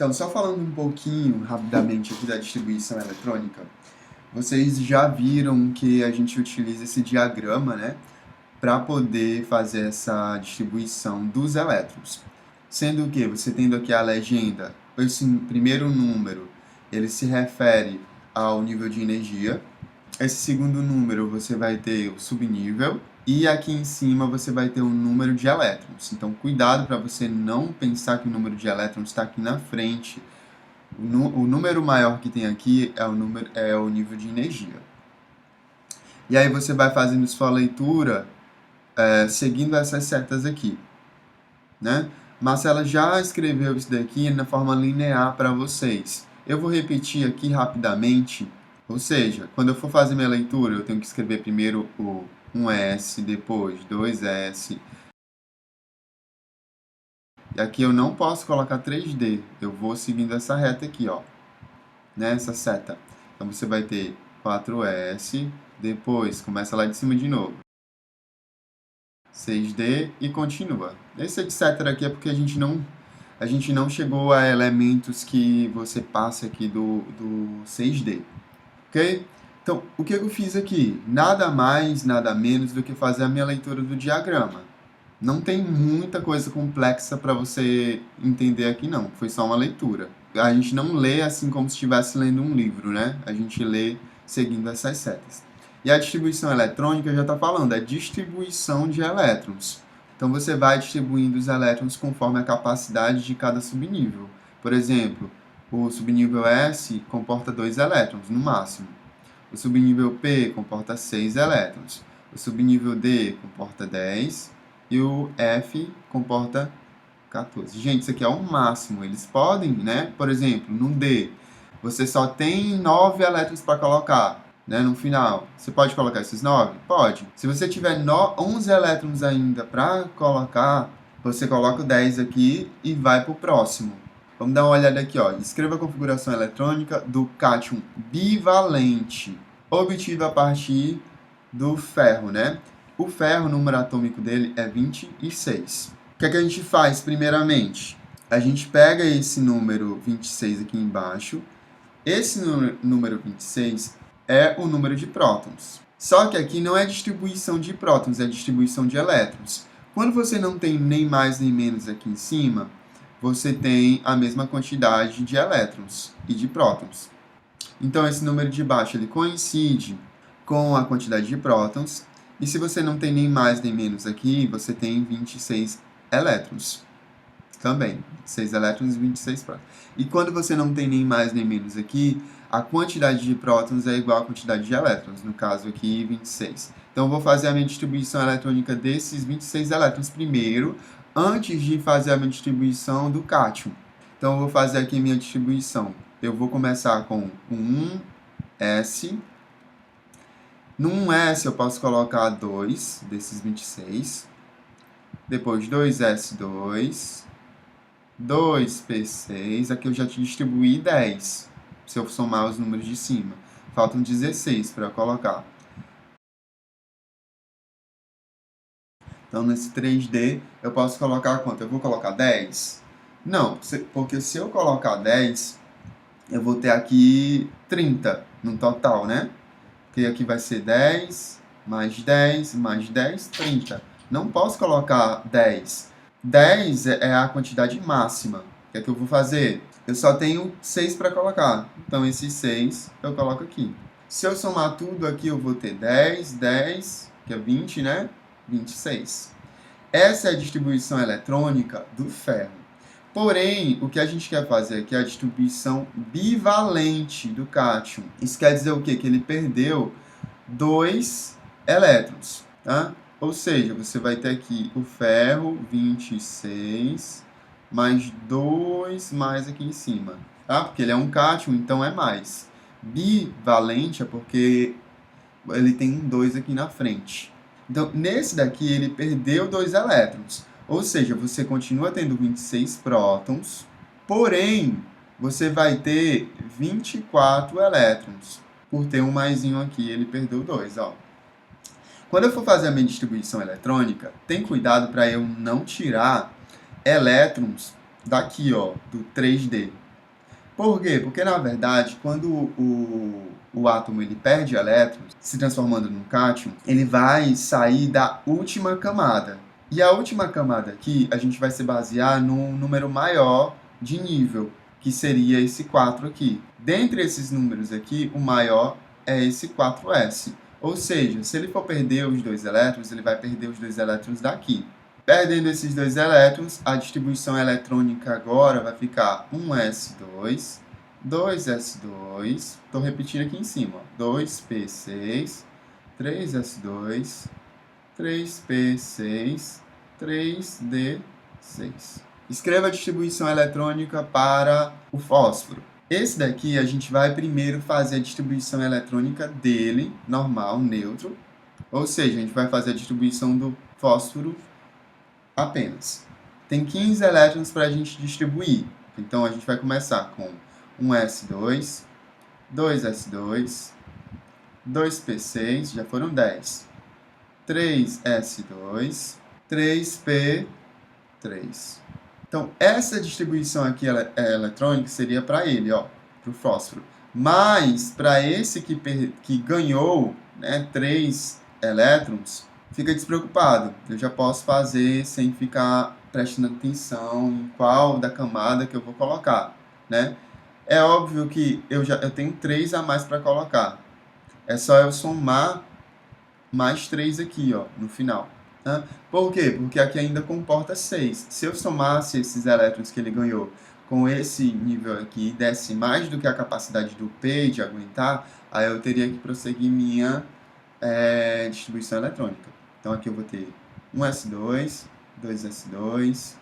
Então, só falando um pouquinho rapidamente aqui da distribuição eletrônica, vocês já viram que a gente utiliza esse diagrama, né, para poder fazer essa distribuição dos elétrons. Sendo que você tendo aqui a legenda, esse primeiro número, ele se refere ao nível de energia. Esse segundo número você vai ter o subnível e aqui em cima você vai ter o número de elétrons. Então, cuidado para você não pensar que o número de elétrons está aqui na frente. O número maior que tem aqui é o nível de energia. E aí você vai fazendo sua leitura seguindo essas setas aqui, né? Marcela já escreveu isso daqui na forma linear para vocês. Eu vou repetir aqui rapidamente. Ou seja, quando eu for fazer minha leitura, eu tenho que escrever primeiro o 1S, depois 2S. E aqui eu não posso colocar 3D. Eu vou seguindo essa reta aqui, ó. Né? Essa seta. Então você vai ter 4S, depois começa lá de cima de novo. 6D e continua. Esse etc aqui é porque a gente não chegou a elementos que você passa aqui do 6D. Ok? Então, o que eu fiz aqui? Nada mais, nada menos do que fazer a minha leitura do diagrama. Não tem muita coisa complexa para você entender aqui, não. Foi só uma leitura. A gente não lê assim como se estivesse lendo um livro, né? A gente lê seguindo essas setas. E a distribuição eletrônica já está falando, é distribuição de elétrons. Então, você vai distribuindo os elétrons conforme a capacidade de cada subnível. Por exemplo, o subnível S comporta 2 elétrons, no máximo. O subnível P comporta 6 elétrons. O subnível D comporta 10. E o F comporta 14. Gente, isso aqui é o máximo. Eles podem, né? Por exemplo, no D, você só tem 9 elétrons para colocar. Né, no final, você pode colocar esses 9? Pode. Se você tiver 11 elétrons ainda para colocar, você coloca o 10 aqui e vai para o próximo. Vamos dar uma olhada aqui, ó. Escreva a configuração eletrônica do cátion bivalente, obtido a partir do ferro, né? O ferro, o número atômico dele é 26. O que é que a gente faz primeiramente? A gente pega esse número 26 aqui embaixo. Esse número 26 é o número de prótons. Só que aqui não é distribuição de prótons, é distribuição de elétrons. Quando você não tem nem mais nem menos aqui em cima, você tem a mesma quantidade de elétrons e de prótons. Então, esse número de baixo ele coincide com a quantidade de prótons. E se você não tem nem mais nem menos aqui, você tem 26 elétrons. Também, 6 elétrons e 26 prótons. E quando você não tem nem mais nem menos aqui, a quantidade de prótons é igual à quantidade de elétrons, no caso aqui 26. Então eu vou fazer a minha distribuição eletrônica desses 26 elétrons primeiro, antes de fazer a minha distribuição do cátion. Então eu vou fazer aqui a minha distribuição. Eu vou começar com 1S. No 1S eu posso colocar 2 desses 26. Depois 2S2. 2P6, aqui eu já te distribuí 10, se eu somar os números de cima. Faltam 16 para eu colocar. Então, nesse 3D, eu posso colocar quanto? Eu vou colocar 10? Não, porque se eu colocar 10, eu vou ter aqui 30 no total, né? Porque aqui vai ser 10, mais 10, mais 10, 30. Não posso colocar 10. 10 é a quantidade máxima. O que é que eu vou fazer? Eu só tenho 6 para colocar. Então, esses 6 eu coloco aqui. Se eu somar tudo aqui, eu vou ter 10, 10, que é 20, né? 26. Essa é a distribuição eletrônica do ferro. Porém, o que a gente quer fazer aqui é a distribuição bivalente do cátion. Isso quer dizer o quê? Que ele perdeu 2 elétrons, tá? Ou seja, você vai ter aqui o ferro, 26, mais 2 mais aqui em cima, tá? Porque ele é um cátion, então é mais. Bivalente é porque ele tem um 2 aqui na frente. Então, nesse daqui, ele perdeu 2 elétrons. Ou seja, você continua tendo 26 prótons, porém, você vai ter 24 elétrons. Por ter um maisinho aqui, ele perdeu 2, ó. Quando eu for fazer a minha distribuição eletrônica, tem cuidado para eu não tirar elétrons daqui, ó, do 3D. Por quê? Porque, na verdade, quando o átomo ele perde elétrons, se transformando num cátion, ele vai sair da última camada. E a última camada aqui, a gente vai se basear num número maior de nível, que seria esse 4 aqui. Dentre esses números aqui, o maior é esse 4s. Ou seja, se ele for perder os 2 elétrons, ele vai perder os 2 elétrons daqui. Perdendo esses 2 elétrons, a distribuição eletrônica agora vai ficar 1s2, 2s2, estou repetindo aqui em cima, 2p6, 3s2, 3p6, 3d6. Escreva a distribuição eletrônica para o fósforo. Esse daqui a gente vai primeiro fazer a distribuição eletrônica dele, normal, neutro. Ou seja, a gente vai fazer a distribuição do fósforo apenas. Tem 15 elétrons para a gente distribuir. Então, a gente vai começar com 1s2, 2s2, 2p6, já foram 10. 3s2, 3p3. Então, essa distribuição aqui eletrônica seria para ele, ó, para o fósforo. Mas, para esse que ganhou, né, 3 elétrons, fica despreocupado. Eu já posso fazer sem ficar prestando atenção em qual da camada que eu vou colocar, né? É óbvio que eu tenho 3 a mais para colocar. É só eu somar mais 3 aqui, ó, no final. Né? Por quê? Porque aqui ainda comporta 6. Se eu somasse esses elétrons que ele ganhou com esse nível aqui e desse mais do que a capacidade do P de aguentar, aí eu teria que prosseguir minha distribuição eletrônica. Então aqui eu vou ter 1s2, 2s2,